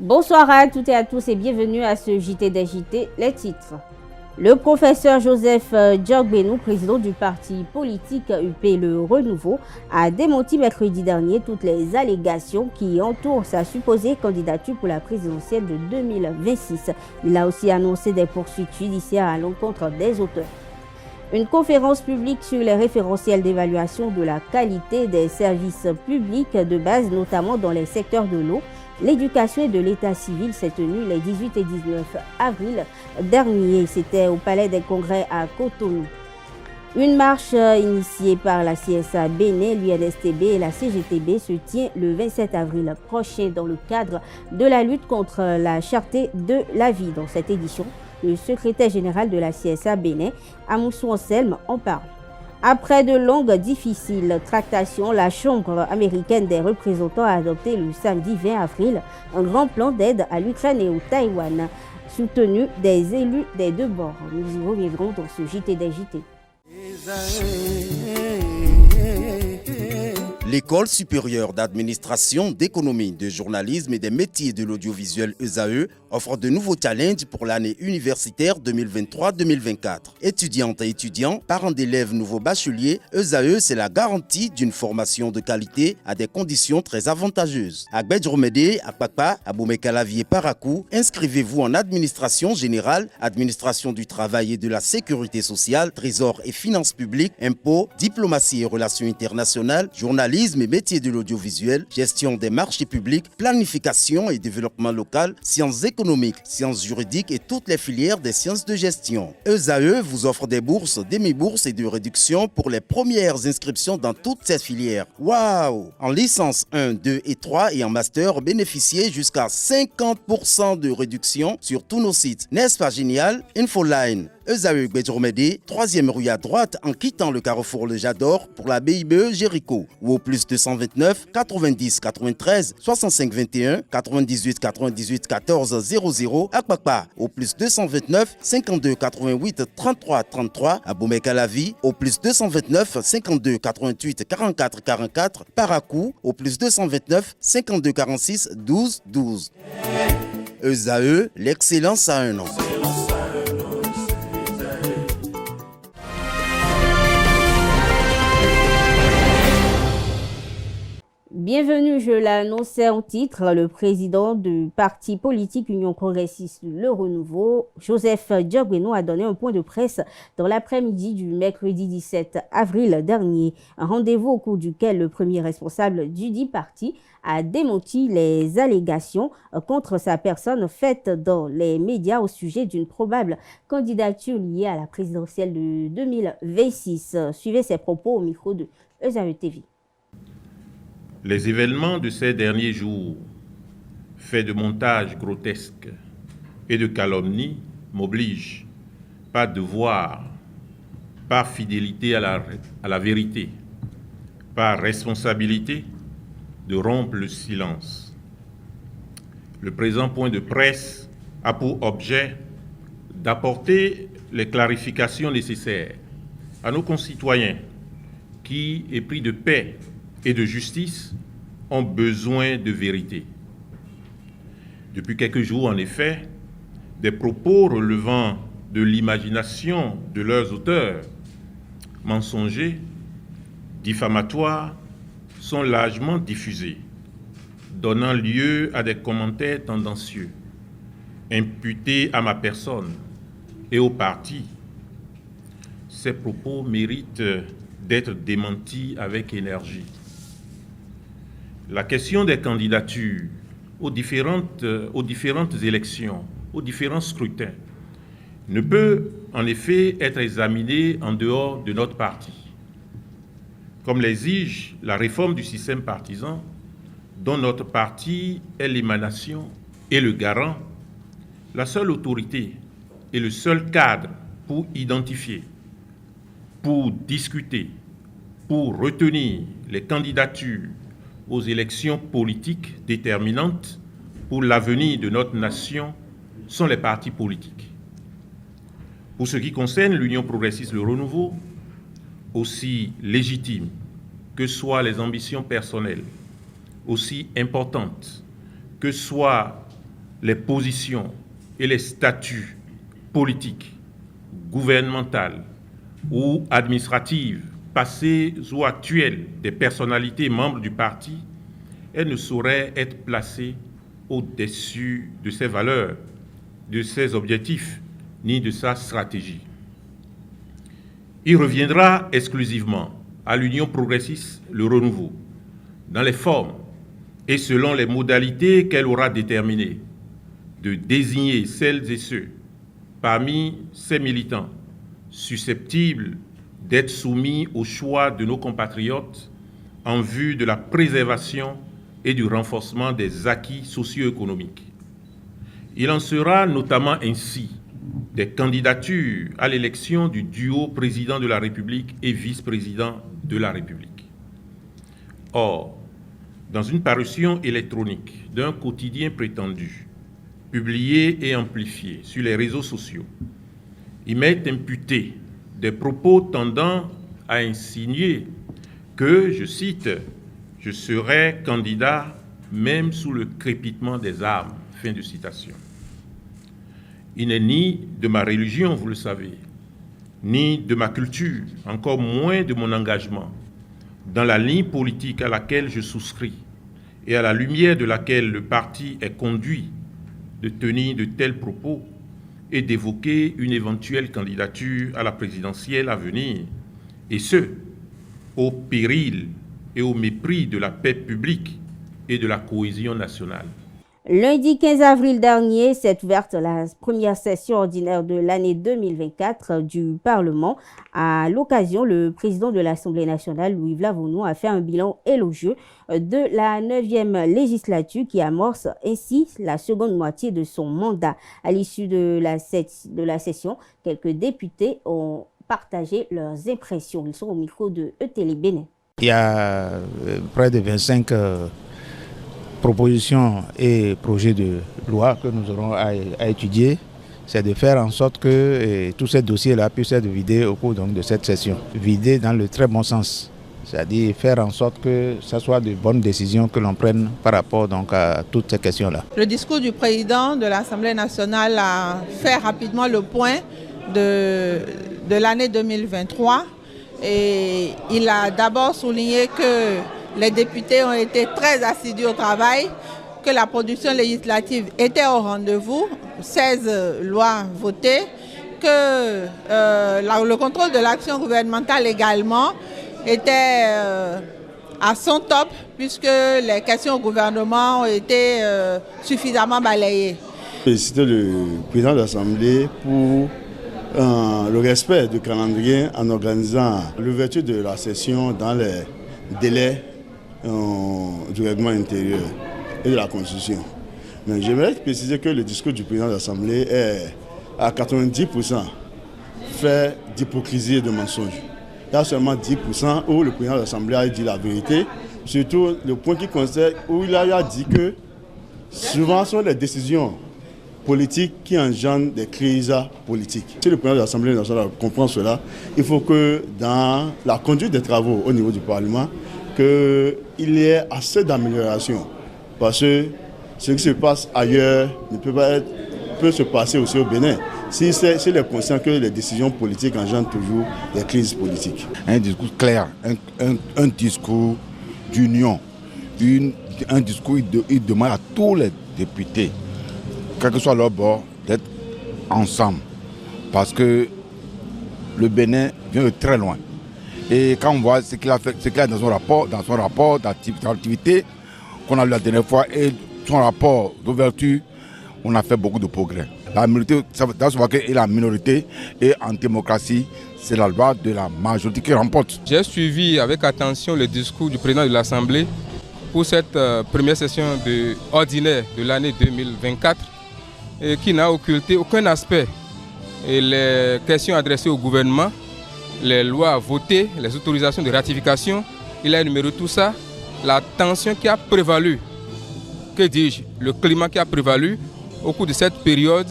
Bonsoir à toutes et à tous et bienvenue à ce JT des JT. Les titres. Le professeur Joseph Diogbenou, président du parti politique UP Le Renouveau, a démenti mercredi dernier toutes les allégations qui entourent sa supposée candidature pour la présidentielle de 2026. Il a aussi annoncé des poursuites judiciaires à l'encontre des auteurs. Une conférence publique sur les référentiels d'évaluation de la qualité des services publics de base, notamment dans les secteurs de l'eau, l'éducation et de l'état civil, s'est tenue les 18 et 19 avril dernier. C'était au Palais des Congrès à Cotonou. Une marche initiée par la CSA Bénin, l'UNSTB et la CGTB se tient le 27 avril prochain dans le cadre de la lutte contre la cherté de la vie. Dans cette édition, le secrétaire général de la CSA Bénin, Amoussou Anselme, en parle. Après de longues, difficiles tractations, la Chambre américaine des représentants a adopté le samedi 20 avril un grand plan d'aide à l'Ukraine et au Taïwan, soutenu des élus des deux bords. Nous y reviendrons dans ce JT des JT. L'École supérieure d'administration, d'économie, de journalisme et des métiers de l'audiovisuel ESAE offre de nouveaux challenges pour l'année universitaire 2023-2024. Étudiantes et étudiants, parents d'élèves nouveaux bacheliers, ESAE, c'est la garantie d'une formation de qualité à des conditions très avantageuses. À Gbedjromede, à Kpakpa, à Boumekalavi et Parakou, inscrivez-vous en administration générale, administration du travail et de la sécurité sociale, trésor et finances publiques, impôts, diplomatie et relations internationales, journalisme et métiers de l'audiovisuel, gestion des marchés publics, planification et développement local, sciences économiques, sciences juridiques et toutes les filières des sciences de gestion. ESAE vous offre des bourses, demi-bourses et de réductions pour les premières inscriptions dans toutes ces filières. Waouh! En licence 1, 2 et 3 et en master, bénéficiez jusqu'à 50% de réduction sur tous nos sites. N'est-ce pas génial? Infoline. ESAE Gbedjromede, 3e rue à droite en quittant le carrefour Le Jador pour la BIBE Jéricho ou au plus 229 90 93 65 21 98 98 14 00 à Kpakpa au plus 229 52 88 33 33 à Boumekalavi au plus 229 52 88 44 44 Parakou au plus 229 52 46 12 12. ESAE, l'excellence à un nom. Bienvenue, je l'annonçais en titre, le président du parti politique Union progressiste Le Renouveau, Joseph Diogbenou, a donné un point de presse dans l'après-midi du mercredi 17 avril dernier. Un rendez-vous au cours duquel le premier responsable du dit parti a démenti les allégations contre sa personne faites dans les médias au sujet d'une probable candidature liée à la présidentielle de 2026. Suivez ses propos au micro de ESAE TV. Les événements de ces derniers jours, faits de montages grotesques et de calomnies, m'obligent, par devoir, par fidélité à la vérité, par responsabilité, de rompre le silence. Le présent point de presse a pour objet d'apporter les clarifications nécessaires à nos concitoyens qui, épris de paix et de justice, ont besoin de vérité. Depuis quelques jours, en effet, des propos relevant de l'imagination de leurs auteurs, mensongers, diffamatoires, sont largement diffusés, donnant lieu à des commentaires tendancieux, imputés à ma personne et au parti. Ces propos méritent d'être démentis avec énergie. La question des candidatures aux différentes élections, aux différents scrutins, ne peut en effet être examinée en dehors de notre parti. Comme l'exige la réforme du système partisan, dont notre parti est l'émanation et le garant, la seule autorité et le seul cadre pour identifier, pour discuter, pour retenir les candidatures aux élections politiques déterminantes pour l'avenir de notre nation sont les partis politiques. Pour ce qui concerne l'Union progressiste Le Renouveau, aussi légitimes que soient les ambitions personnelles, aussi importantes que soit les positions et les statuts politiques, gouvernementales ou administratives, passées ou actuelles des personnalités membres du parti, elle ne saurait être placée au-dessus de ses valeurs, de ses objectifs, ni de sa stratégie. Il reviendra exclusivement à l'Union progressiste Le Renouveau, dans les formes et selon les modalités qu'elle aura déterminées, de désigner celles et ceux parmi ses militants susceptibles d'être soumis au choix de nos compatriotes en vue de la préservation et du renforcement des acquis socio-économiques. Il en sera notamment ainsi des candidatures à l'élection du duo président de la République et vice-président de la République. Or, dans une parution électronique d'un quotidien prétendu, publié et amplifié sur les réseaux sociaux, il m'est imputé des propos tendant à insinuer que, je cite, « je serai candidat même sous le crépitement des armes ». Fin de citation. Il n'est ni de ma religion, vous le savez, ni de ma culture, encore moins de mon engagement, dans la ligne politique à laquelle je souscris et à la lumière de laquelle le parti est conduit, de tenir de tels propos et d'évoquer une éventuelle candidature à la présidentielle à venir, et ce, au péril et au mépris de la paix publique et de la cohésion nationale. Lundi 15 avril dernier, s'est ouverte la première session ordinaire de l'année 2024 du Parlement. À l'occasion, le président de l'Assemblée nationale, Louis Vlavonu, a fait un bilan élogieux de la 9e législature qui amorce ainsi la seconde moitié de son mandat. À l'issue de la session, quelques députés ont partagé leurs impressions. Ils sont au micro de E-Télé Bénin. Il y a près de 25 propositions et projets de loi que nous aurons à étudier. C'est de faire en sorte que tous ces dossiers-là puissent être vidés au cours de cette session. Vidés dans le très bon sens, c'est-à-dire faire en sorte que ce soit de bonnes décisions que l'on prenne par rapport à toutes ces questions-là. Le discours du président de l'Assemblée nationale a fait rapidement le point de l'année 2023 et il a d'abord souligné que les députés ont été très assidus au travail, que la production législative était au rendez-vous, 16 lois votées, que le contrôle de l'action gouvernementale également était à son top, puisque les questions au gouvernement ont été suffisamment balayées. Féliciter le président de l'Assemblée pour le respect du calendrier en organisant l'ouverture de la session dans les délais du règlement intérieur et de la Constitution. Mais j'aimerais préciser que le discours du président de l'Assemblée est à 90% fait d'hypocrisie et de mensonge. Il y a seulement 10% où le président de l'Assemblée a dit la vérité, surtout le point qui concerne où il a dit que souvent ce sont les décisions politiques qui engendrent des crises politiques. Si le président de l'Assemblée nationale comprend cela, il faut que dans la conduite des travaux au niveau du Parlement, qu'il y ait assez d'amélioration. Parce que ce qui se passe ailleurs ne peut se passer aussi au Bénin. S'il est conscient que les décisions politiques engendrent toujours des crises politiques. Un discours clair, un discours d'union, un discours il demande à tous les députés, quel que soit leur bord, d'être ensemble. Parce que le Bénin vient de très loin. Et quand on voit ce qu'il a fait, ce qu'il a dans son rapport d'activité qu'on a lu la dernière fois et son rapport d'ouverture, on a fait beaucoup de progrès. La minorité, ça doit se voir que la minorité et en démocratie, c'est la loi de la majorité qui remporte. J'ai suivi avec attention le discours du président de l'Assemblée pour cette première session ordinaire de l'année 2024 et qui n'a occulté aucun aspect. Et les questions adressées au gouvernement, les lois votées, les autorisations de ratification, il a énuméré tout ça, la tension qui a prévalu, que dis-je, le climat qui a prévalu au cours de cette période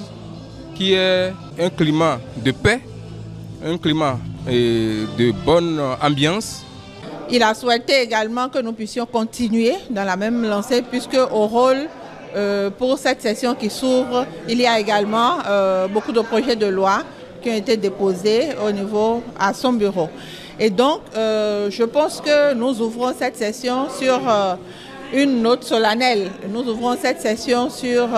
qui est un climat de paix, un climat de bonne ambiance. Il a souhaité également que nous puissions continuer dans la même lancée puisque au rôle pour cette session qui s'ouvre, il y a également beaucoup de projets de loi qui ont été déposés à son bureau. Et donc, je pense que nous ouvrons cette session sur une note solennelle. Nous ouvrons cette session sur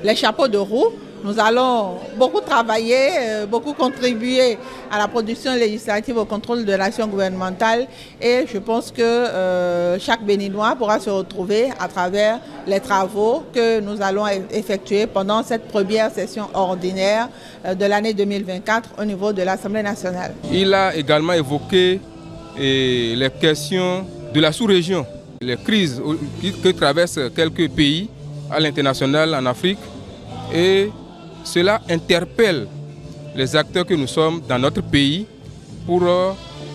les chapeaux de roue. Nous allons beaucoup travailler, beaucoup contribuer à la production législative, au contrôle de l'action gouvernementale. Et je pense que chaque Béninois pourra se retrouver à travers les travaux que nous allons effectuer pendant cette première session ordinaire de l'année 2024 au niveau de l'Assemblée nationale. Il a également évoqué les questions de la sous-région, les crises que traversent quelques pays à l'international en Afrique. Et cela interpelle les acteurs que nous sommes dans notre pays pour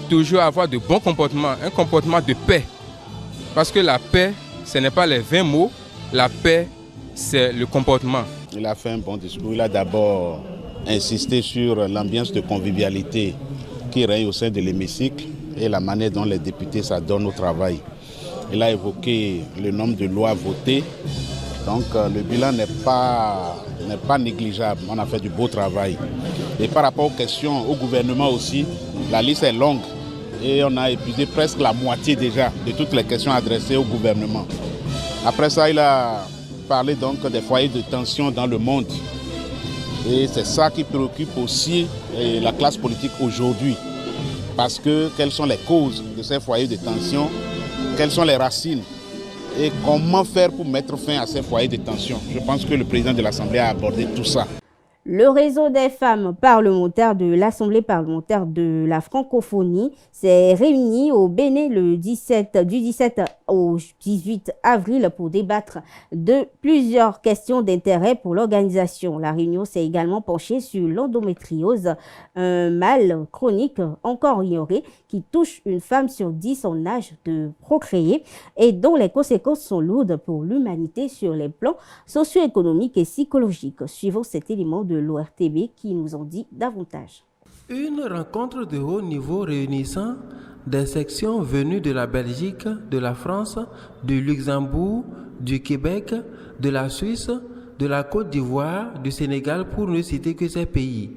toujours avoir de bons comportements, un comportement de paix. Parce que la paix, ce n'est pas les 20 mots, la paix, c'est le comportement. Il a fait un bon discours. Il a d'abord insisté sur l'ambiance de convivialité qui règne au sein de l'hémicycle et la manière dont les députés s'adonnent au travail. Il a évoqué le nombre de lois votées. Donc le bilan n'est pas négligeable. On a fait du beau travail. Et par rapport aux questions au gouvernement aussi, la liste est longue. Et on a épuisé presque la moitié déjà de toutes les questions adressées au gouvernement. Après ça, il a parlé donc des foyers de tension dans le monde. Et c'est ça qui préoccupe aussi la classe politique aujourd'hui. Parce que quelles sont les causes de ces foyers de tension? Quelles sont les racines? Et comment faire pour mettre fin à ces foyers de tension? Je pense que le président de l'Assemblée a abordé tout ça. Le réseau des femmes parlementaires de l'Assemblée parlementaire de la francophonie s'est réuni au Bénin du 17 au 18 avril pour débattre de plusieurs questions d'intérêt pour l'organisation. La réunion s'est également penchée sur l'endométriose, un mal chronique encore ignoré qui touche une femme sur 10 en âge de procréer et dont les conséquences sont lourdes pour l'humanité sur les plans socio-économiques et psychologiques. Suivons cet élément de l'ORTB qui nous en dit davantage. Une rencontre de haut niveau réunissant des sections venues de la Belgique, de la France, du Luxembourg, du Québec, de la Suisse, de la Côte d'Ivoire, du Sénégal pour ne citer que ces pays.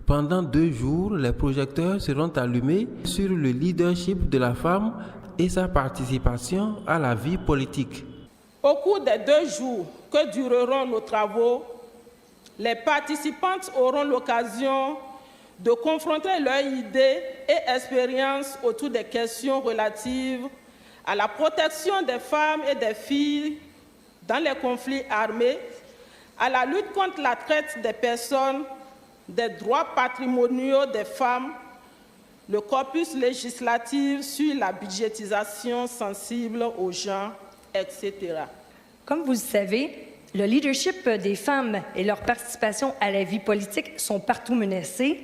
Pendant 2 jours, les projecteurs seront allumés sur le leadership de la femme et sa participation à la vie politique. Au cours des 2 jours que dureront nos travaux, les participantes auront l'occasion de confronter leurs idées et expériences autour des questions relatives à la protection des femmes et des filles dans les conflits armés, à la lutte contre la traite des personnes, des droits patrimoniaux des femmes, le corpus législatif sur la budgétisation sensible aux gens, etc. Comme vous le savez, le leadership des femmes et leur participation à la vie politique sont partout menacés.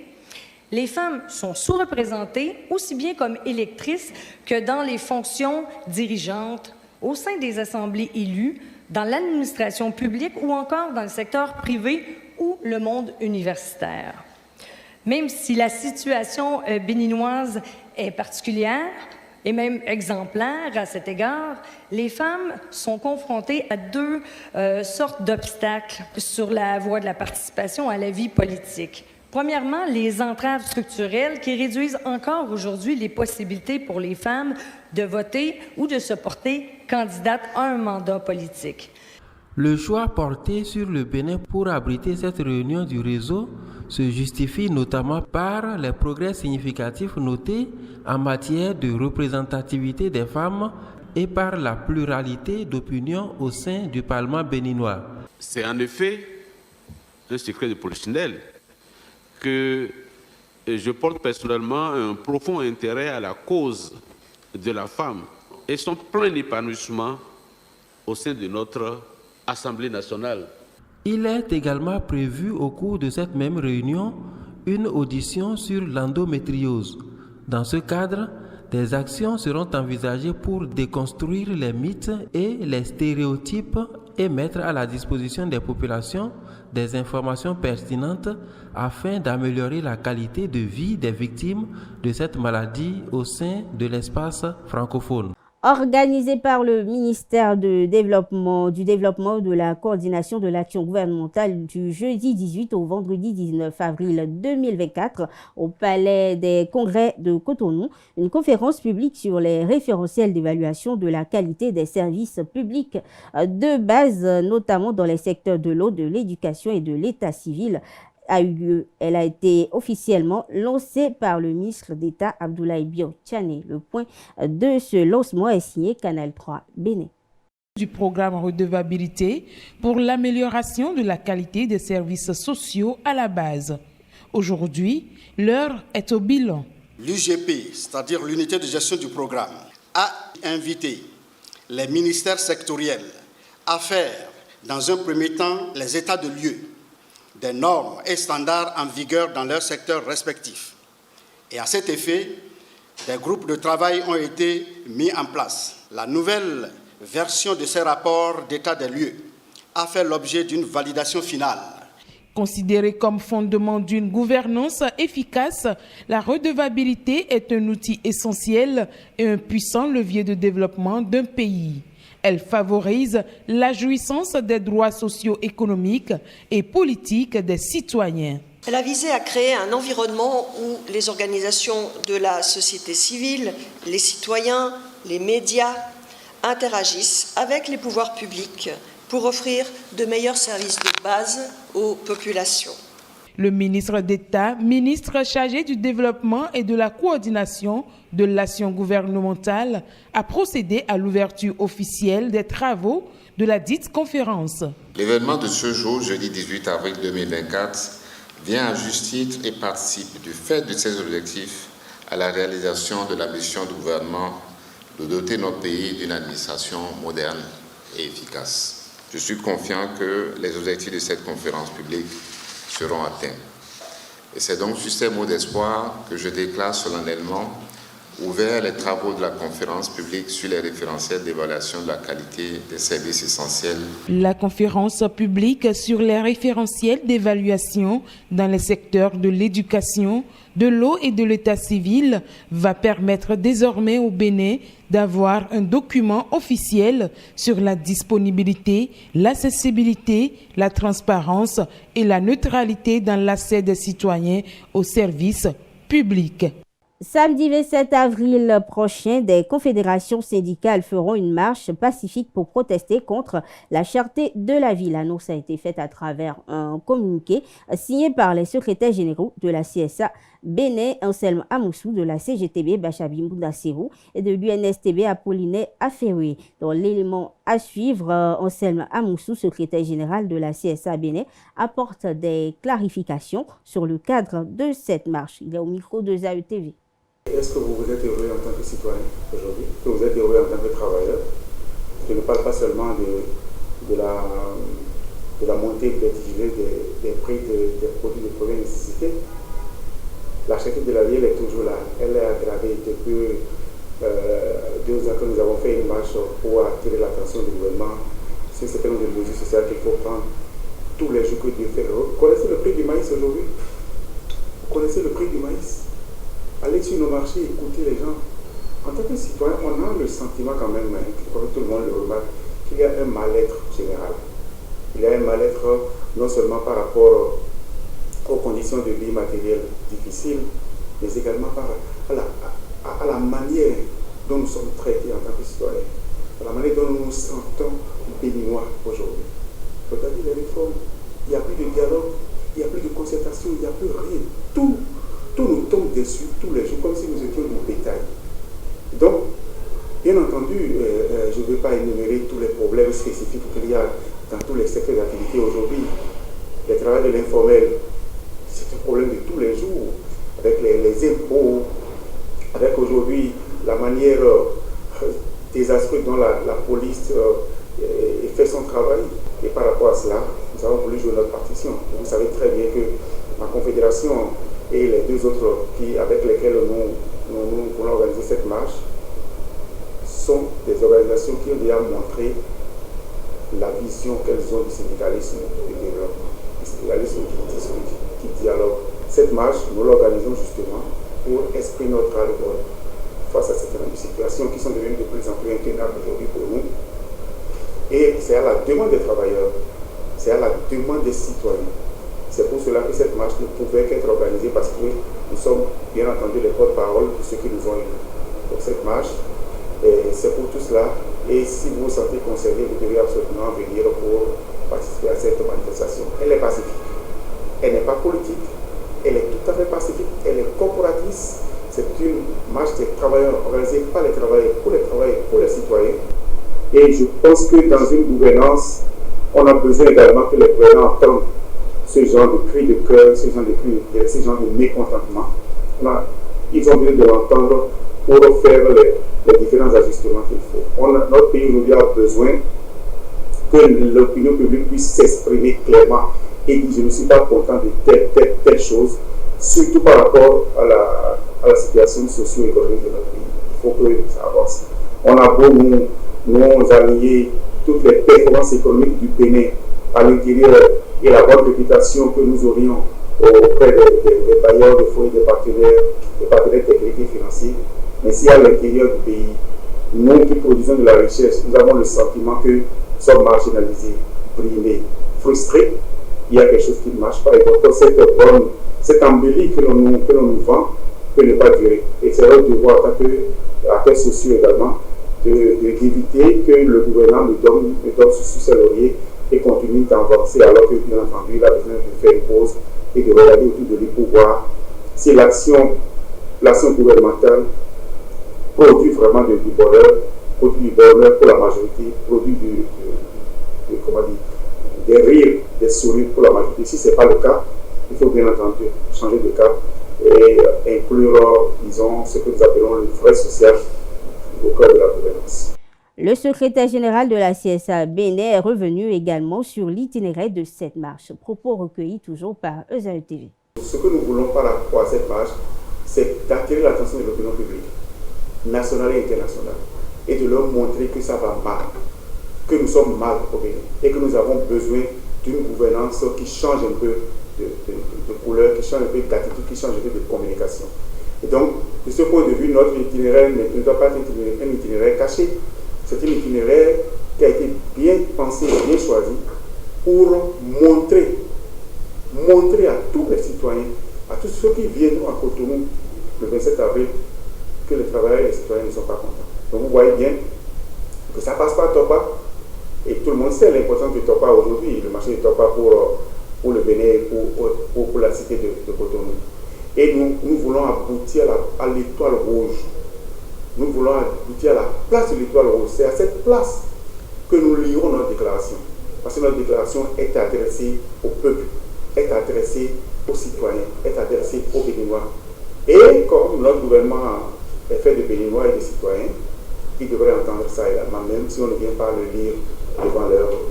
Les femmes sont sous-représentées aussi bien comme électrices que dans les fonctions dirigeantes, au sein des assemblées élues, dans l'administration publique ou encore dans le secteur privé ou le monde universitaire. Même si la situation béninoise est particulière et même exemplaire à cet égard, les femmes sont confrontées à 2 sortes d'obstacles sur la voie de la participation à la vie politique. Premièrement, les entraves structurelles qui réduisent encore aujourd'hui les possibilités pour les femmes de voter ou de se porter candidate à un mandat politique. Le choix porté sur le Bénin pour abriter cette réunion du réseau se justifie notamment par les progrès significatifs notés en matière de représentativité des femmes et par la pluralité d'opinions au sein du Parlement béninois. C'est en effet un secret de polichinelle que je porte personnellement un profond intérêt à la cause de la femme et son plein épanouissement au sein de notre Assemblée nationale. Il est également prévu au cours de cette même réunion une audition sur l'endométriose. Dans ce cadre, des actions seront envisagées pour déconstruire les mythes et les stéréotypes et mettre à la disposition des populations des informations pertinentes afin d'améliorer la qualité de vie des victimes de cette maladie au sein de l'espace francophone. Organisé par le ministère du développement de la coordination de l'action gouvernementale du jeudi 18 au vendredi 19 avril 2024 au Palais des Congrès de Cotonou, une conférence publique sur les référentiels d'évaluation de la qualité des services publics de base, notamment dans les secteurs de l'eau, de l'éducation et de l'état civil, a eu lieu. Elle a été officiellement lancée par le ministre d'État Abdoulaye Bio Tchane. Le point de ce lancement est signé Canal 3 Bénin. Du programme redevabilité pour l'amélioration de la qualité des services sociaux à la base. Aujourd'hui, l'heure est au bilan. L'UGP, c'est-à-dire l'unité de gestion du programme, a invité les ministères sectoriels à faire, dans un premier temps, les états de lieu des normes et standards en vigueur dans leurs secteurs respectifs. Et à cet effet, des groupes de travail ont été mis en place. La nouvelle version de ces rapports d'état des lieux a fait l'objet d'une validation finale. Considérée comme fondement d'une gouvernance efficace, la redevabilité est un outil essentiel et un puissant levier de développement d'un pays. Elle favorise la jouissance des droits socio-économiques et politiques des citoyens. Elle a visé à créer un environnement où les organisations de la société civile, les citoyens, les médias interagissent avec les pouvoirs publics pour offrir de meilleurs services de base aux populations. Le ministre d'État, ministre chargé du développement et de la coordination de l'action gouvernementale, a procédé à l'ouverture officielle des travaux de la dite conférence. L'événement de ce jour, jeudi 18 avril 2024, vient à juste titre et participe du fait de ses objectifs à la réalisation de la mission du gouvernement de doter notre pays d'une administration moderne et efficace. Je suis confiant que les objectifs de cette conférence publique seront atteints. Et c'est donc sur ces mots d'espoir que je déclare solennellement ouvert les travaux de la conférence publique sur les référentiels d'évaluation de la qualité des services essentiels. La conférence publique sur les référentiels d'évaluation dans les secteurs de l'éducation, de l'eau et de l'état civil va permettre désormais au Bénin d'avoir un document officiel sur la disponibilité, l'accessibilité, la transparence et la neutralité dans l'accès des citoyens aux services publics. Samedi 27 avril prochain, des confédérations syndicales feront une marche pacifique pour protester contre la cherté de la vie. L'annonce a été faite à travers un communiqué signé par les secrétaires généraux de la CSA Bénin, Anselme Amoussou, de la CGTB Bachabi Moudassirou et de l'UNSTB Apollinaire Afferoué. Dans l'élément à suivre, Anselme Amoussou, secrétaire général de la CSA Bénin, apporte des clarifications sur le cadre de cette marche. Il est au micro de ZAE-TV. Est-ce que vous vous êtes heureux en tant que citoyen aujourd'hui? Que vous êtes heureux en tant que travailleur? Je ne parle pas seulement de la montée vertigineuse des prix des produits de première nécessité. La cherté de la vie, elle est toujours là. Elle est aggravée depuis 2 ans que nous avons fait une marche pour attirer l'attention du gouvernement sur un certain nombre de mesures sociales qu'il faut prendre tous les jours que Dieu fait. Vous connaissez le prix du maïs aujourd'hui? Vous connaissez le prix du maïs? Allez sur nos marchés, écoutez les gens. En tant que citoyen, on a le sentiment quand même, que tout le monde le remarque, qu'il y a un mal-être général. Il y a un mal-être non seulement par rapport aux conditions de vie matérielles difficiles, mais également à la manière dont nous sommes traités en tant que citoyens, à la manière dont nous nous sentons béninois aujourd'hui. Regardez les réformes, il n'y a plus de dialogue, il n'y a plus de concertation, il n'y a plus rien. Tout nous tombe dessus tous les jours, comme si nous étions du bétail. Donc, bien entendu, je ne vais pas énumérer tous les problèmes spécifiques qu'il y a dans tous les secteurs d'activité aujourd'hui. Le travail de l'informel, c'est un problème de tous les jours, avec les impôts, avec aujourd'hui la manière désastreuse dont la police fait son travail. Et par rapport à cela, nous avons voulu jouer notre partition. Vous savez très bien que ma confédération et les 2 autres avec lesquels nous voulons organiser cette marche sont des organisations qui ont déjà montré la vision qu'elles ont du syndicalisme et du développement. Le syndicalisme qui discute, qui dialogue. Cette marche, nous l'organisons justement pour exprimer notre ras-le-bol face à certaines situations qui sont devenues de plus en plus intenables aujourd'hui pour nous. Et c'est à la demande des travailleurs, c'est à la demande des citoyens. C'est pour cela que cette marche ne pouvait qu'être organisée parce que nous sommes bien entendu les porte-parole de ceux qui nous ont élus. Donc cette marche, c'est pour tout cela. Et si vous vous sentez concerné, vous devez absolument venir pour participer à cette manifestation. Elle est pacifique. Elle n'est pas politique. Elle est tout à fait pacifique. Elle est corporatrice. C'est une marche des travailleurs organisée par les travailleurs, pour les citoyens. Et je pense que dans une gouvernance, on a besoin également que les gouvernants entendent ce genre de cri de cœur, ce genre de mécontentement. Ils ont besoin de l'entendre pour faire les différents ajustements qu'il faut. Notre pays aujourd'hui a besoin que l'opinion publique puisse s'exprimer clairement et dire je ne suis pas content de telle chose, surtout par rapport à la situation socio-économique de notre pays. Il faut que ça avance. On a beau nous allier toutes les performances économiques du Bénin à l'intérieur et la bonne réputation que nous aurions auprès des bailleurs, des foyers, des partenaires techniques et financiers. Mais si à l'intérieur du pays, nous qui produisons de la richesse, nous avons le sentiment que nous sommes marginalisés, brimés, frustrés, il y a quelque chose qui ne marche pas. Et donc cette embellie que l'on nous vend peut ne pas durer. Et c'est notre devoir en tant qu'acteurs sociaux également d'éviter que le gouvernement nous donne sous ses lauriers et continue d'avancer alors que bien entendu il a besoin de faire une pause et de regarder autour de lui pour voir si l'action gouvernementale produit vraiment du bonheur pour la majorité, produit des rires, des sourires pour la majorité. Si ce n'est pas le cas, il faut bien entendu changer de cap et inclure, disons, ce que nous appelons le vrai social au cœur de la gouvernance. Le secrétaire général de la CSA Bénin est revenu également sur l'itinéraire de cette marche. Propos recueillis toujours par ESAE TV. Ce que nous voulons par rapport à cette marche, c'est d'attirer l'attention de l'opinion publique, nationale et internationale, et de leur montrer que ça va mal, que nous sommes mal au Bénin, et que nous avons besoin d'une gouvernance qui change un peu de couleur, qui change un peu d'attitude, qui change un peu de communication. Et donc, de ce point de vue, notre itinéraire ne doit pas être un itinéraire caché. C'est un itinéraire qui a été bien pensé, bien choisi pour montrer à tous les citoyens, à tous ceux qui viennent à Cotonou le 27 avril, que les travailleurs et les citoyens ne sont pas contents. Donc vous voyez bien que ça passe par Topa, et tout le monde sait l'importance de Topa aujourd'hui, le marché de Topa pour le Bénin et pour la cité de Cotonou. Et nous voulons aboutir à l'étoile rouge. Nous voulons aboutir à la place de l'étoile rouge. C'est à cette place que nous lirons notre déclaration. Parce que notre déclaration est adressée au peuple, est adressée aux citoyens, est adressée aux Béninois. Et comme notre gouvernement est fait de Béninois et de citoyens, ils devraient entendre ça également, même si on ne vient pas le lire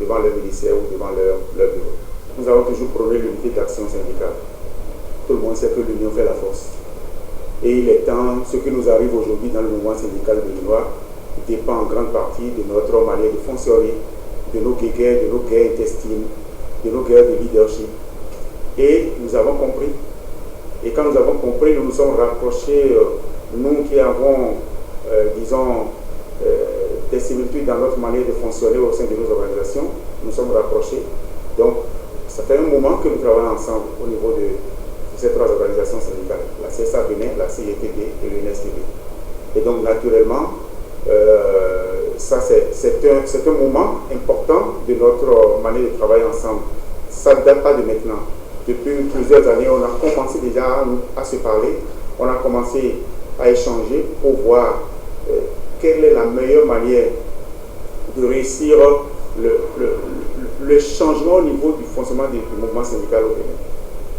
devant leur ministère ou devant leur bureau. Nous avons toujours prôné l'unité d'action syndicale. Tout le monde sait que l'union fait la force. Et il est temps, ce qui nous arrive aujourd'hui dans le mouvement syndical béninois dépend en grande partie de notre manière de fonctionner, de nos guerres intestines, de nos guerres de leadership. Et nous avons compris. Et quand nous avons compris, nous nous sommes rapprochés, nous qui avons, des similitudes dans notre manière de fonctionner au sein de nos organisations, nous sommes rapprochés. Donc, ça fait un moment que nous travaillons ensemble au niveau de ces trois organisations syndicales, la CSA Bénin, la CIETB et l'UNSTB. Et donc, naturellement, ça c'est un moment important de notre manière de travailler ensemble. Ça ne date pas de maintenant. Depuis plusieurs années, on a commencé déjà à se parler, on a commencé à échanger pour voir quelle est la meilleure manière de réussir le changement au niveau du fonctionnement du mouvement syndical au Bénin.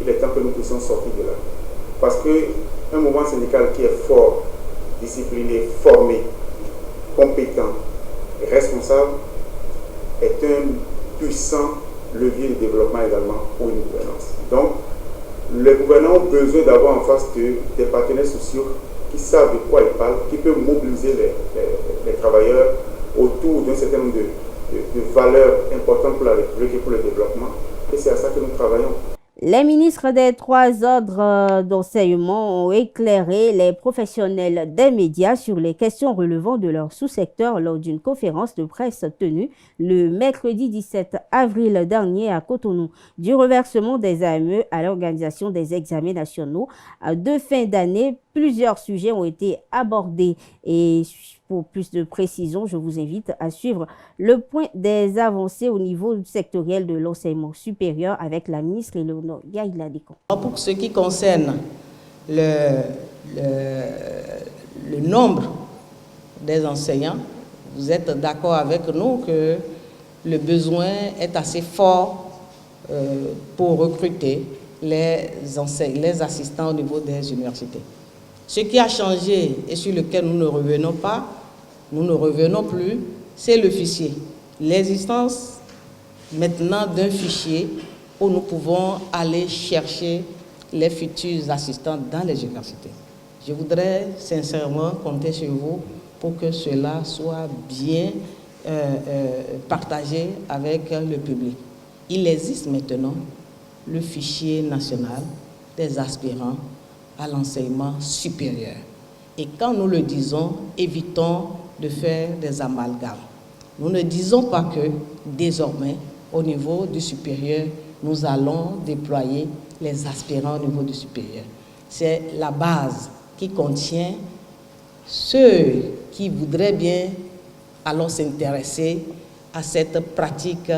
Il est temps que nous puissions sortir de là. Parce qu'un mouvement syndical qui est fort, discipliné, formé, compétent et responsable est un puissant levier de développement également pour une gouvernance. Donc, les gouvernants ont besoin d'avoir en face des partenaires sociaux qui savent de quoi ils parlent, qui peuvent mobiliser les travailleurs autour d'un certain nombre de valeurs importantes pour la République et pour le développement. Et c'est à ça que nous travaillons. Les ministres des 3 ordres d'enseignement ont éclairé les professionnels des médias sur les questions relevant de leur sous-secteur lors d'une conférence de presse tenue le mercredi 17 avril dernier à Cotonou. Du reversement des AME à l'organisation des examens nationaux de fin d'année, plusieurs sujets ont été abordés. Et pour plus de précision, je vous invite à suivre le point des avancées au niveau sectoriel de l'enseignement supérieur avec la ministre Éléonore Gaïla-Décon. Pour ce qui concerne le nombre des enseignants, vous êtes d'accord avec nous que le besoin est assez fort pour recruter les assistants au niveau des universités. Ce qui a changé et sur lequel nous ne revenons plus, c'est le fichier. L'existence maintenant d'un fichier où nous pouvons aller chercher les futurs assistants dans les universités. Je voudrais sincèrement compter sur vous pour que cela soit bien partagé avec le public. Il existe maintenant le fichier national des aspirants à l'enseignement supérieur. Et quand nous le disons, évitons de faire des amalgames. Nous ne disons pas que désormais, au niveau du supérieur, nous allons déployer les aspirants au niveau du supérieur. C'est la base qui contient ceux qui voudraient bien alors s'intéresser à cette pratique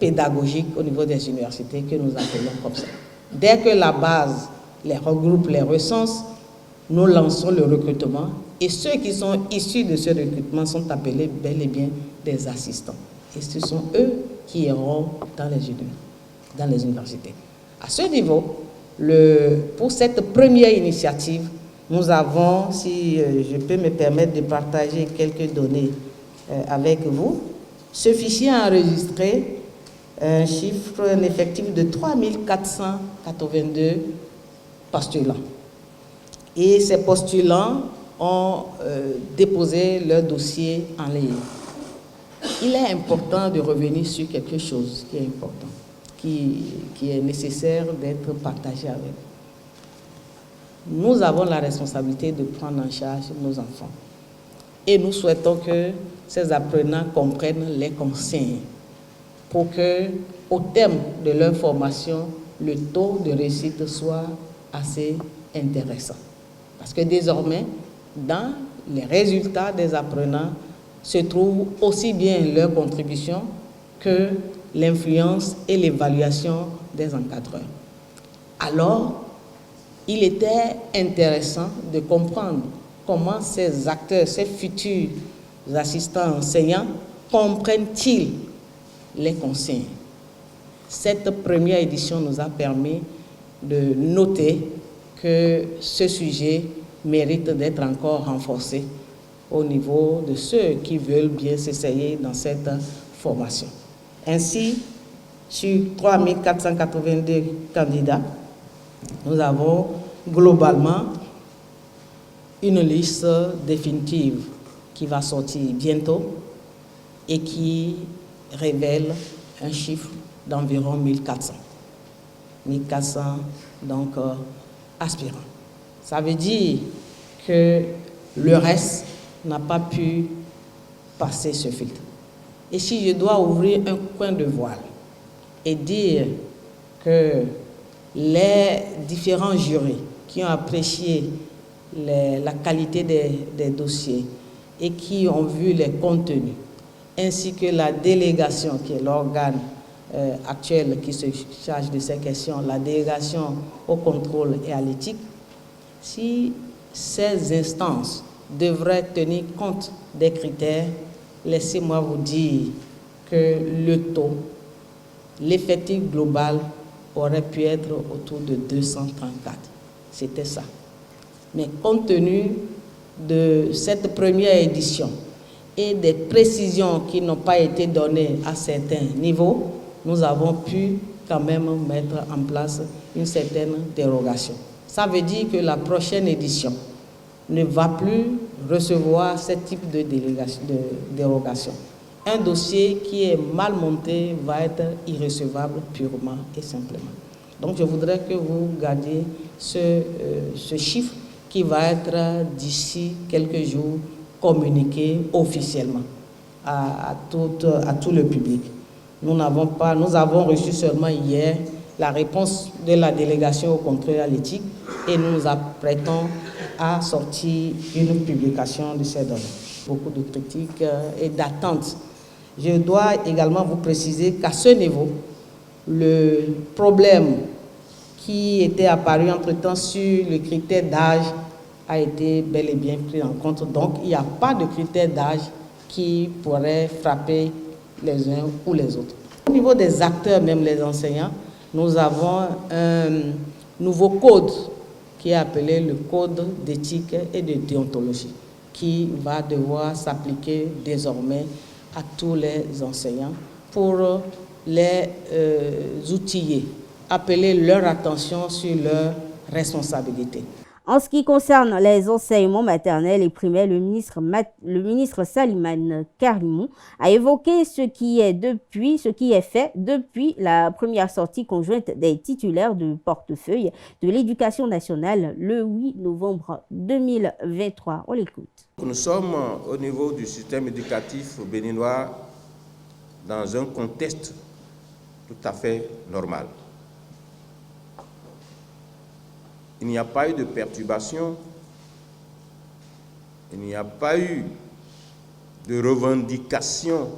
pédagogique au niveau des universités que nous appelons comme ça. Dès que la base les regroupe, les recense, nous lançons le recrutement et ceux qui sont issus de ce recrutement sont appelés bel et bien des assistants. Et ce sont eux qui iront dans les universités. À ce niveau, pour cette première initiative, nous avons, si je peux me permettre de partager quelques données avec vous, ce fichier a enregistré un effectif de 3482 postulants. Et ces postulants ont déposé leur dossier en ligne. Il est important de revenir sur quelque chose qui est important, qui est nécessaire d'être partagé avec vous. Nous avons la responsabilité de prendre en charge nos enfants. Et nous souhaitons que ces apprenants comprennent les consignes pour que, au terme de leur formation, le taux de réussite soit assez intéressant. Parce que désormais, dans les résultats des apprenants se trouve aussi bien leur contribution que l'influence et l'évaluation des encadreurs. Alors, il était intéressant de comprendre comment ces acteurs, ces futurs assistants enseignants, comprennent-ils les consignes. Cette première édition nous a permis de noter que ce sujet mérite d'être encore renforcé au niveau de ceux qui veulent bien s'essayer dans cette formation. Ainsi, sur 3482 candidats, nous avons globalement une liste définitive qui va sortir bientôt et qui révèle un chiffre d'environ 1400. 1400 donc aspirants. Ça veut dire que le reste n'a pas pu passer ce filtre. Et si je dois ouvrir un coin de voile et dire que les différents jurys qui ont apprécié la qualité des dossiers et qui ont vu les contenus, ainsi que la délégation, qui est l'organe actuel qui se charge de ces questions, la délégation au contrôle et à l'éthique, si ces instances devraient tenir compte des critères, laissez-moi vous dire que le taux, l'effectif global aurait pu être autour de 234. C'était ça. Mais compte tenu de cette première édition et des précisions qui n'ont pas été données à certains niveaux, nous avons pu quand même mettre en place une certaine dérogation. Ça veut dire que la prochaine édition ne va plus recevoir ce type de dérogation. Un dossier qui est mal monté va être irrecevable purement et simplement. Donc je voudrais que vous gardiez ce chiffre qui va être d'ici quelques jours communiqué officiellement à tout le public. Nous avons reçu seulement hier la réponse de la délégation au contrôle à l'éthique et nous nous apprêtons à sortir une publication de ces données. Beaucoup de critiques et d'attentes. Je dois également vous préciser qu'à ce niveau, le problème qui était apparu entre-temps sur le critère d'âge a été bel et bien pris en compte. Donc, il n'y a pas de critère d'âge qui pourrait frapper les uns ou les autres. Au niveau des acteurs, même les enseignants, nous avons un nouveau code qui est appelé le code d'éthique et de déontologie, qui va devoir s'appliquer désormais à tous les enseignants pour les outiller, appeler leur attention sur leurs responsabilités. En ce qui concerne les enseignements maternels et primaires, le ministre Salimane Karimou a évoqué ce qui est fait depuis la première sortie conjointe des titulaires de portefeuille de l'Éducation nationale le 8 novembre 2023. On l'écoute. Nous sommes au niveau du système éducatif béninois dans un contexte tout à fait normal. Il n'y a pas eu de perturbation, il n'y a pas eu de revendications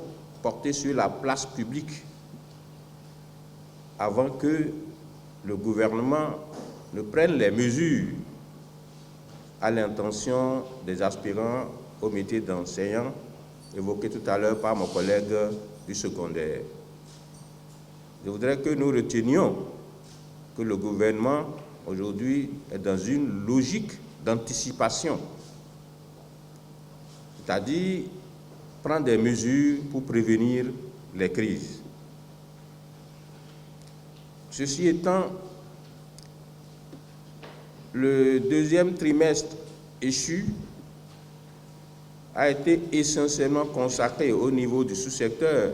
portées sur la place publique avant que le gouvernement ne prenne les mesures à l'intention des aspirants au métier d'enseignant, évoqué tout à l'heure par mon collègue du secondaire. Je voudrais que nous retenions que le gouvernement aujourd'hui est dans une logique d'anticipation, c'est-à-dire prendre des mesures pour prévenir les crises. Ceci étant, le deuxième trimestre échu a été essentiellement consacré au niveau du sous-secteur,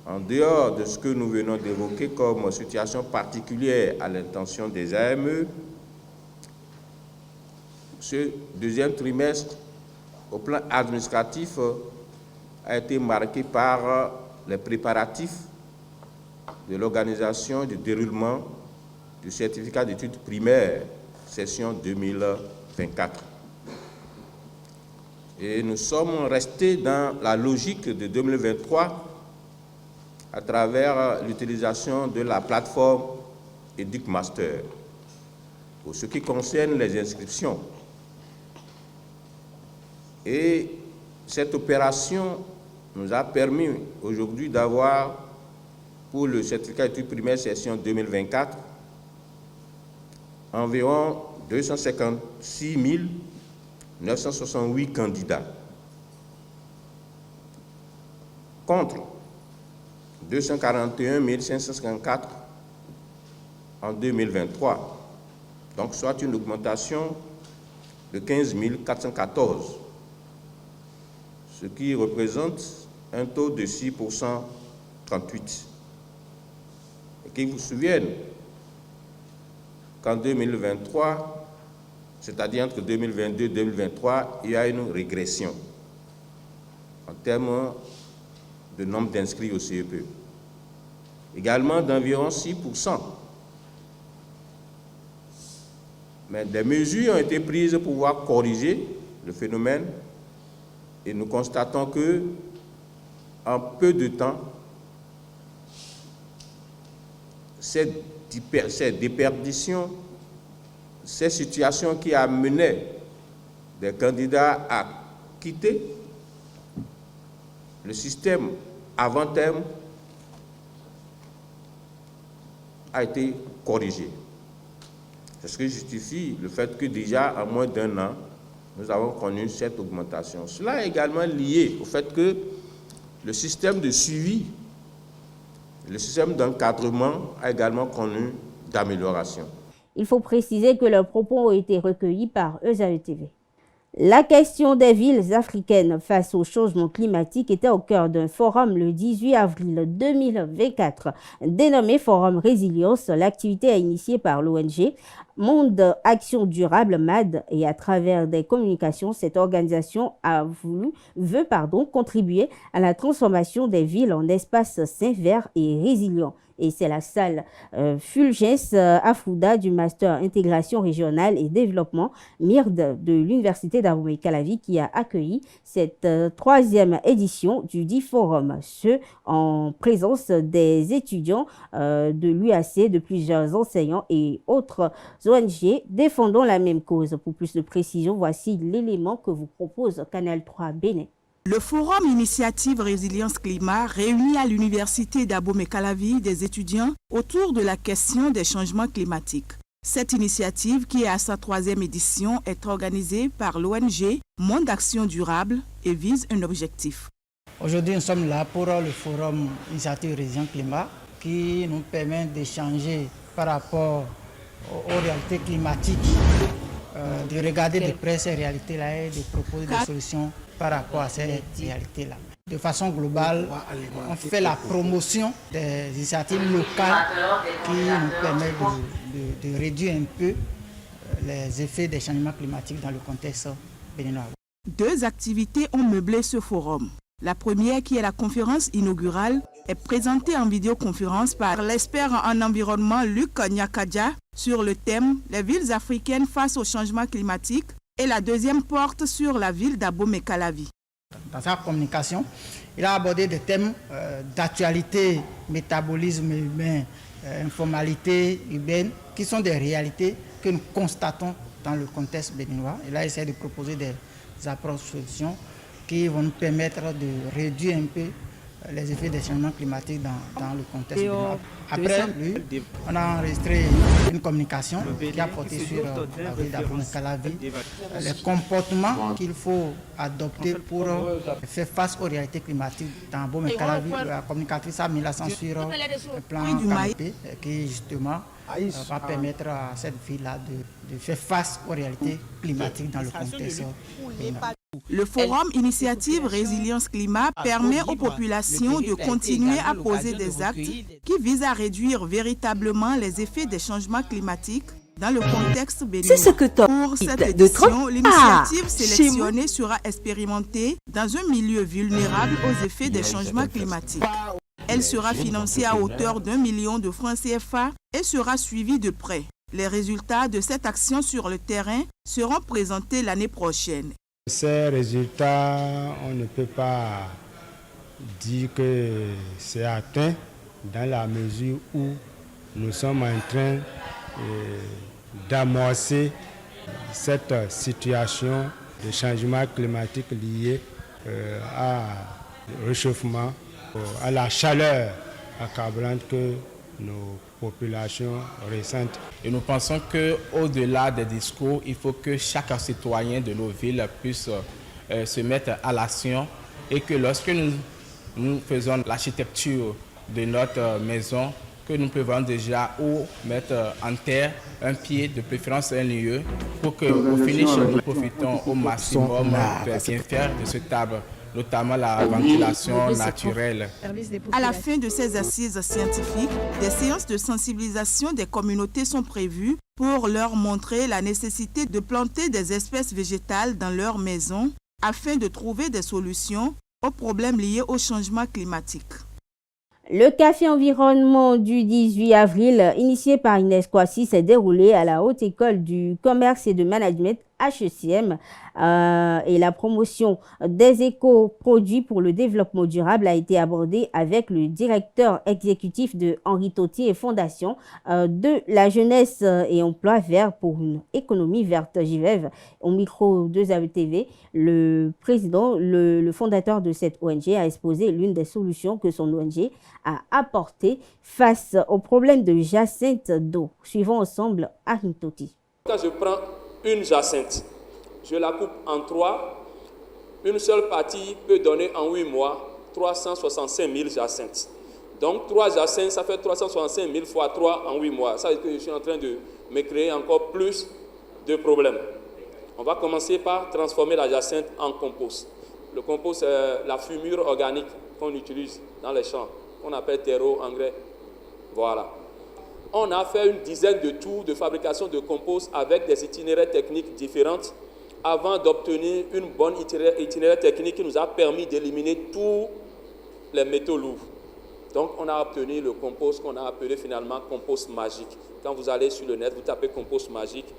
en dehors de ce que nous venons d'évoquer comme situation particulière à l'intention des AME. Ce deuxième trimestre, au plan administratif, a été marqué par les préparatifs de l'organisation et du déroulement du certificat d'études primaires, session 2024. Et nous sommes restés dans la logique de 2023 à travers l'utilisation de la plateforme EducMaster. Pour ce qui concerne les inscriptions, et cette opération nous a permis aujourd'hui d'avoir, pour le certificat d'études primaires session 2024, environ 256 968 candidats, contre 241 554 en 2023, donc soit une augmentation de 15 414, ce qui représente un taux de 6,38%. Et qu'il vous souvienne qu'en 2023, c'est-à-dire entre 2022 et 2023, il y a une régression en termes de nombre d'inscrits au CEP. Également d'environ 6%. Mais des mesures ont été prises pour pouvoir corriger le phénomène et nous constatons que, en peu de temps, cette déperdition, ces situations qui amenaient des candidats à quitter le système avant terme a été corrigé. C'est ce qui justifie le fait que déjà, en moins d'un an, nous avons connu cette augmentation. Cela est également lié au fait que le système de suivi, le système d'encadrement a également connu d'amélioration. Il faut préciser que leurs propos ont été recueillis par ESAE TV. La question des villes africaines face au changement climatique était au cœur d'un forum le 18 avril 2024, dénommé Forum Résilience. L'activité est initiée par l'ONG Monde Action Durable, MAD, et à travers des communications, cette organisation veut contribuer à la transformation des villes en espaces sains, verts et résilients. Et c'est la salle Fulgence Afouda du Master Intégration Régionale et Développement MIRD de l'Université d'Abomey-Calavi qui a accueilli cette troisième édition du dit forum, ce en présence des étudiants de l'UAC, de plusieurs enseignants et autres ONG défendant la même cause. Pour plus de précision, voici l'élément que vous propose Canal 3 Bénin. Le Forum Initiative Résilience Climat réunit à l'Université d'Abomey-Calavi des étudiants autour de la question des changements climatiques. Cette initiative, qui est à sa troisième édition, est organisée par l'ONG Monde Action Durable et vise un objectif. Aujourd'hui, nous sommes là pour le Forum Initiative Résilience Climat qui nous permet d'échanger par rapport aux réalités climatiques, de regarder de près ces réalités-là et de proposer des solutions par rapport à ces réalités-là. De façon globale, on fait la promotion des initiatives locales qui nous permettent de réduire un peu les effets des changements climatiques dans le contexte béninois. Deux activités ont meublé ce forum. La première, qui est la conférence inaugurale, est présentée en vidéoconférence par l'expert en environnement Luc Nyakadja sur le thème « Les villes africaines face au changement climatique ». Et la deuxième porte sur la ville d'Abomey-Calavi. Dans sa communication, il a abordé des thèmes d'actualité, métabolisme humain, informalité urbaine, qui sont des réalités que nous constatons dans le contexte béninois. Il a essayé de proposer des approches solutions qui vont nous permettre de réduire un peu les effets des changements climatiques dans le contexte béninois. Après lui, on a enregistré une communication qui a porté sur la ville d'Abomey-Calavi, les comportements qu'il faut adopter pour faire face aux réalités climatiques dans Abomey-Calavi. La communicatrice a mis l'accent sur le plan canopé qui justement va permettre à cette ville-là de faire face aux réalités climatiques dans le contexte béninois. Le Forum Initiative Résilience Climat permet aux populations de continuer à poser des actes qui visent à réduire véritablement les effets des changements climatiques dans le contexte béninois. Pour cette édition, l'initiative sélectionnée sera expérimentée dans un milieu vulnérable aux effets des changements climatiques. Elle sera financée à hauteur d'1 million de francs CFA et sera suivie de près. Les résultats de cette action sur le terrain seront présentés l'année prochaine. Ces résultats, on ne peut pas dire que c'est atteint dans la mesure où nous sommes en train d'amorcer cette situation de changement climatique lié au réchauffement, à la chaleur accablante que nos populations ressentent. Et nous pensons qu'au-delà des discours, il faut que chaque citoyen de nos villes puisse se mettre à l'action et que lorsque nous faisons l'architecture de notre maison, que nous pouvons déjà mettre en terre un pied, de préférence un lieu, pour qu'au finish, nous profitons au maximum de bien faire de ce table, notamment la ventilation naturelle. À la fin de ces assises scientifiques, des séances de sensibilisation des communautés sont prévues pour leur montrer la nécessité de planter des espèces végétales dans leurs maisons afin de trouver des solutions aux problèmes liés au changement climatique. Le café environnement du 18 avril, initié par Inès Kouassi, s'est déroulé à la Haute École du Commerce et de Management HECM et la promotion des éco-produits pour le développement durable a été abordée avec le directeur exécutif de Henri Totier et Fondation de la jeunesse et emploi vert pour une économie verte JVEV. Au micro de ZAV-TV, le président, le fondateur de cette ONG a exposé l'une des solutions que son ONG a apportées face au problème de jacinthe d'eau. Suivons ensemble Henri Totier. Quand je prends une jacinthe, je la coupe en 3. Une seule partie peut donner en 8 mois 365 000 jacinthes. Donc 3 jacinthes, ça fait 365 000 fois 3 en 8 mois. Ça veut dire que je suis en train de me créer encore plus de problèmes. On va commencer par transformer la jacinthe en compost. Le compost, c'est la fumure organique qu'on utilise dans les champs, qu'on appelle terreau, engrais. Voilà. On a fait une dizaine de tours de fabrication de compost avec des itinéraires techniques différentes avant d'obtenir une bonne itinéraire technique qui nous a permis d'éliminer tous les métaux lourds. Donc, on a obtenu le compost qu'on a appelé finalement compost magique. Quand vous allez sur le net, vous tapez compost magique.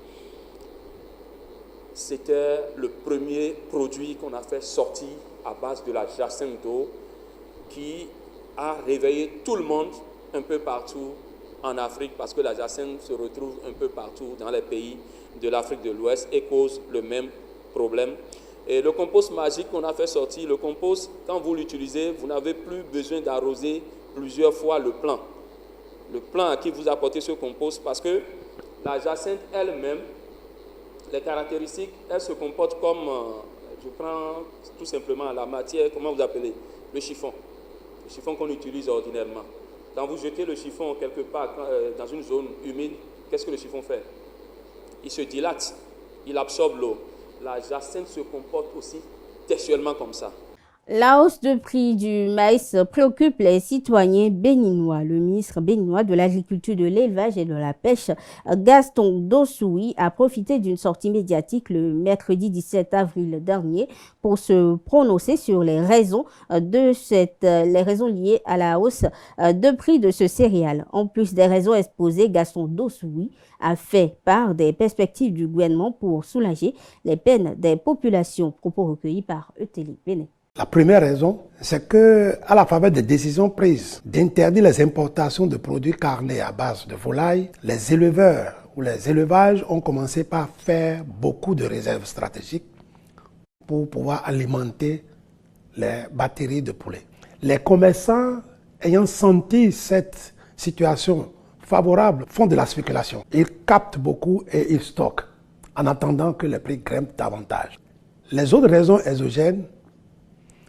C'était le premier produit qu'on a fait sortir à base de la jacinthe d'eau qui a réveillé tout le monde un peu partout en Afrique parce que la jacinthe se retrouve un peu partout dans les pays de l'Afrique de l'Ouest et cause le même problème. Et le compost magique qu'on a fait sortir, le compost, quand vous l'utilisez, vous n'avez plus besoin d'arroser plusieurs fois le plant. Le plant à qui vous apportez ce compost parce que la jacinthe elle-même, les caractéristiques, elle se comporte comme, je prends tout simplement la matière, comment vous appelez, le chiffon qu'on utilise ordinairement. Quand vous jetez le chiffon quelque part dans une zone humide, qu'est-ce que le chiffon fait? Il se dilate, il absorbe l'eau. La jacinthe se comporte aussi textuellement comme ça. La hausse de prix du maïs préoccupe les citoyens béninois. Le ministre béninois de l'Agriculture, de l'Élevage et de la Pêche, Gaston Dossoui, a profité d'une sortie médiatique le mercredi 17 avril dernier pour se prononcer sur les raisons liées à la hausse de prix de ce céréale. En plus des raisons exposées, Gaston Dossoui a fait part des perspectives du gouvernement pour soulager les peines des populations. Propos recueillis par ETélé Bénin. La première raison, c'est que, à la faveur des décisions prises d'interdire les importations de produits carnés à base de volaille, les éleveurs ou les élevages ont commencé par faire beaucoup de réserves stratégiques pour pouvoir alimenter les batteries de poulets. Les commerçants, ayant senti cette situation favorable, font de la spéculation. Ils captent beaucoup et ils stockent en attendant que les prix grimpent davantage. Les autres raisons exogènes,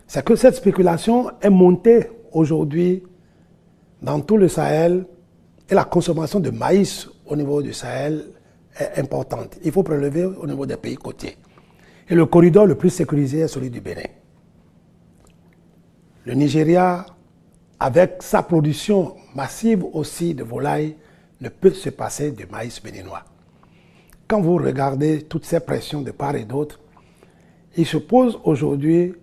c'est que cette spéculation est montée aujourd'hui dans tout le Sahel et la consommation de maïs au niveau du Sahel est importante. Il faut prélever au niveau des pays côtiers. Et le corridor le plus sécurisé est celui du Bénin. Le Nigeria, avec sa production massive aussi de volailles, ne peut se passer du maïs béninois. Quand vous regardez toutes ces pressions de part et d'autre, il se pose aujourd'hui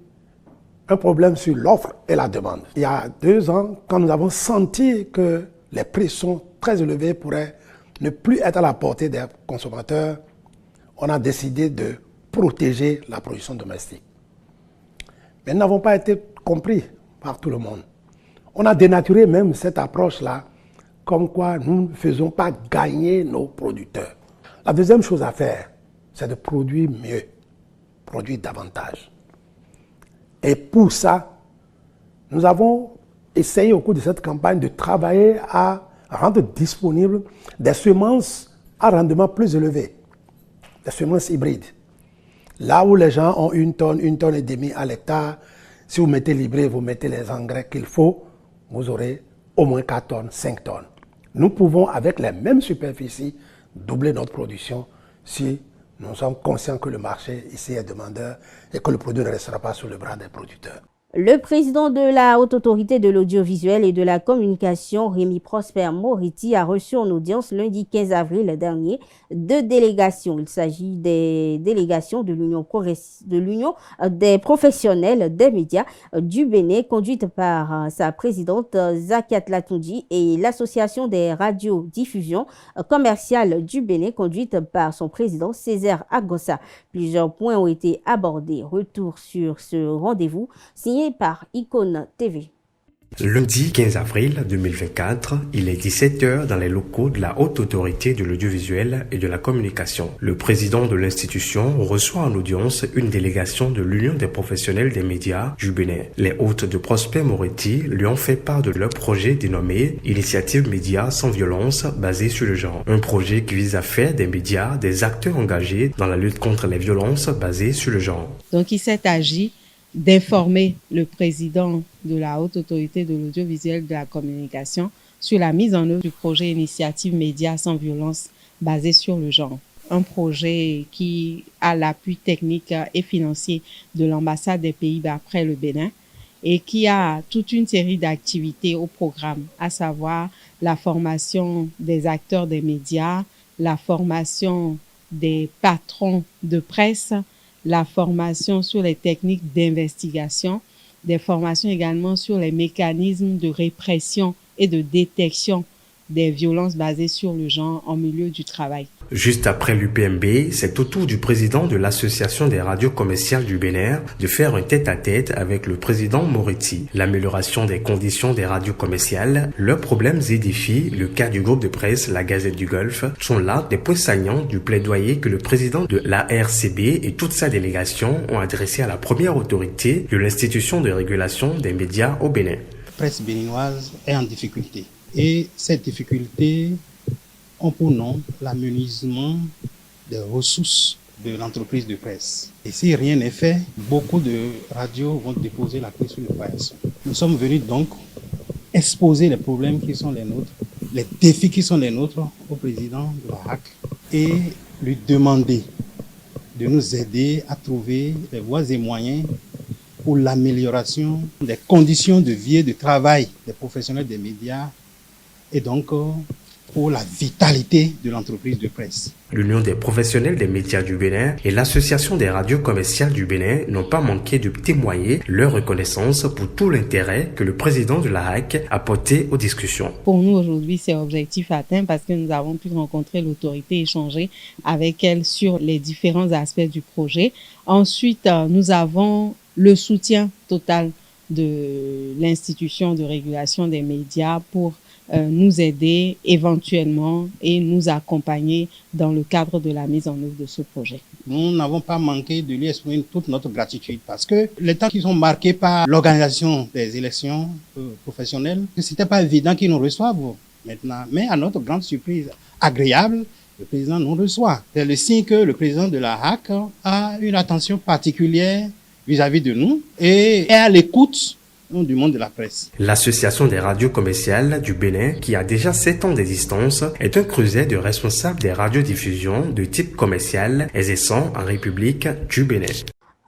un problème sur l'offre et la demande. Il y a 2 ans, quand nous avons senti que les prix sont très élevés, pourraient ne plus être à la portée des consommateurs, on a décidé de protéger la production domestique. Mais nous n'avons pas été compris par tout le monde. On a dénaturé même cette approche-là, comme quoi nous ne faisons pas gagner nos producteurs. La deuxième chose à faire, c'est de produire mieux, produire davantage. Et pour ça, nous avons essayé au cours de cette campagne de travailler à rendre disponibles des semences à rendement plus élevé, des semences hybrides. Là où les gens ont 1 tonne et demie à l'hectare, si vous mettez l'hybride, vous mettez les engrais qu'il faut, vous aurez au moins 4 tonnes, 5 tonnes. Nous pouvons, avec les mêmes superficies, doubler notre production si nous sommes conscients que le marché ici est demandeur et que le produit ne restera pas sur le bras des producteurs. Le président de la Haute Autorité de l'Audiovisuel et de la Communication, Rémi Prosper Moriti, a reçu en audience lundi 15 avril dernier 2 délégations. Il s'agit des délégations de l'Union des professionnels des médias du Bénin, conduite par sa présidente Zakiat Latoundji, et l'Association des radiodiffusions commerciales du Bénin, conduite par son président Césaire Agossa. Plusieurs points ont été abordés. Retour sur ce rendez-vous signé par Icône TV. Lundi 15 avril 2024, il est 17h dans les locaux de la Haute Autorité de l'Audiovisuel et de la Communication. Le président de l'institution reçoit en audience une délégation de l'Union des professionnels des médias du Bénin. Les hôtes de Prosper Moriti lui ont fait part de leur projet dénommé Initiative Médias sans violence basé sur le genre. Un projet qui vise à faire des médias des acteurs engagés dans la lutte contre les violences basées sur le genre. Donc il s'est agi d'informer le président de la Haute Autorité de l'Audiovisuel et de la Communication sur la mise en œuvre du projet Initiative Médias sans violence basé sur le genre. un projet qui a l'appui technique et financier de l'ambassade des Pays-Bas après le Bénin et qui a toute une série d'activités au programme, à savoir la formation des acteurs des médias, la formation des patrons de presse, la formation sur les techniques d'investigation, des formations également sur les mécanismes de répression et de détection des violences basées sur le genre en milieu du travail. Juste après l'UPMB, c'est au tour du président de l'Association des radios commerciales du Bénin de faire un tête-à-tête avec le président Moretti. L'amélioration des conditions des radios commerciales, leurs problèmes et défis, le cas du groupe de presse La Gazette du Golfe, sont là des points saillants du plaidoyer que le président de la RCB et toute sa délégation ont adressé à la première autorité de l'institution de régulation des médias au Bénin. La presse béninoise est en difficulté. Et cette difficulté ont pour nom l'amenuisement des ressources de l'entreprise de presse. Et si rien n'est fait, beaucoup de radios vont déposer la clé sur le paillasson. Nous sommes venus donc exposer les problèmes qui sont les nôtres, les défis qui sont les nôtres au président de la HAC et lui demander de nous aider à trouver les voies et moyens pour l'amélioration des conditions de vie et de travail des professionnels des médias et donc pour la vitalité de l'entreprise de presse. L'Union des professionnels des médias du Bénin et l'Association des radios commerciales du Bénin n'ont pas manqué de témoigner leur reconnaissance pour tout l'intérêt que le président de la HAC a porté aux discussions. Pour nous aujourd'hui, c'est objectif atteint parce que nous avons pu rencontrer l'autorité, échanger avec elle sur les différents aspects du projet. Ensuite, nous avons le soutien total de l'institution de régulation des médias pour nous aider éventuellement et nous accompagner dans le cadre de la mise en œuvre de ce projet. Nous n'avons pas manqué de lui exprimer toute notre gratitude parce que les temps qui sont marqués par l'organisation des élections professionnelles, c'était pas évident qu'ils nous reçoivent maintenant. Mais à notre grande surprise agréable, le président nous reçoit. C'est le signe que le président de la HAC a une attention particulière vis-à-vis de nous et est à l'écoute du monde de la presse. L'Association des radios commerciales du Bénin, qui a déjà 7 ans d'existence, est un creuset de responsables des radiodiffusions de type commercial exerçant en République du Bénin.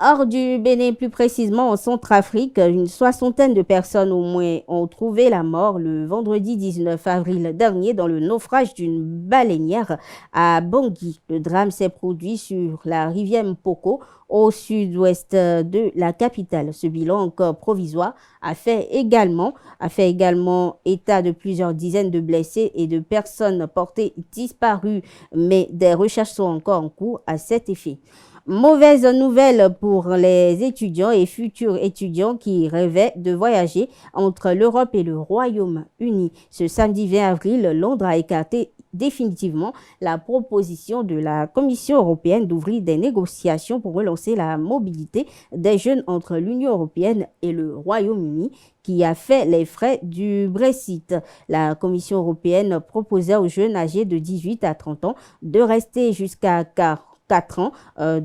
Hors du Bénin, plus précisément en Centrafrique, une soixantaine de personnes au moins ont trouvé la mort le vendredi 19 avril dernier dans le naufrage d'une baleinière à Bangui. Le drame s'est produit sur la rivière Mpoko, au sud-ouest de la capitale. Ce bilan encore provisoire a fait également état de plusieurs dizaines de blessés et de personnes portées disparues, mais des recherches sont encore en cours à cet effet. Mauvaise nouvelle pour les étudiants et futurs étudiants qui rêvaient de voyager entre l'Europe et le Royaume-Uni. Ce samedi 20 avril, Londres a écarté définitivement la proposition de la Commission européenne d'ouvrir des négociations pour relancer la mobilité des jeunes entre l'Union européenne et le Royaume-Uni qui a fait les frais du Brexit. La Commission européenne proposait aux jeunes âgés de 18 à 30 ans de rester jusqu'à 4 ans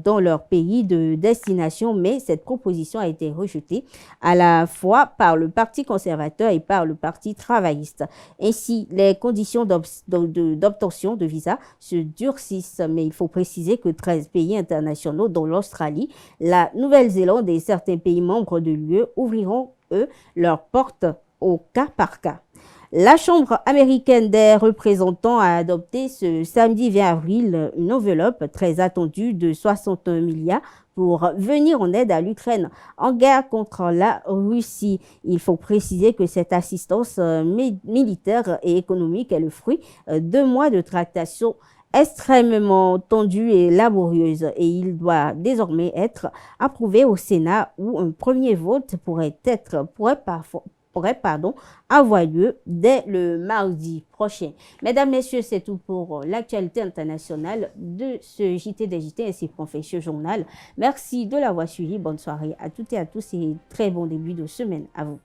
dans leur pays de destination, mais cette proposition a été rejetée à la fois par le Parti conservateur et par le Parti travailliste. Ainsi, les conditions d'obtention de visa se durcissent, mais il faut préciser que 13 pays internationaux, dont l'Australie, la Nouvelle-Zélande et certains pays membres de l'UE ouvriront, eux, leurs portes au cas par cas. La Chambre américaine des représentants a adopté ce samedi 20 avril une enveloppe très attendue de 60 milliards pour venir en aide à l'Ukraine en guerre contre la Russie. Il faut préciser que cette assistance militaire et économique est le fruit de 2 mois de tractations extrêmement tendue et laborieuse et il doit désormais être approuvé au Sénat où un premier vote pourrait avoir lieu dès le mardi prochain. Mesdames, Messieurs, c'est tout pour l'actualité internationale de ce JT des JT ainsi qu'on fait ce journal. Merci de l'avoir suivi. Bonne soirée à toutes et à tous et très bon début de semaine à vous.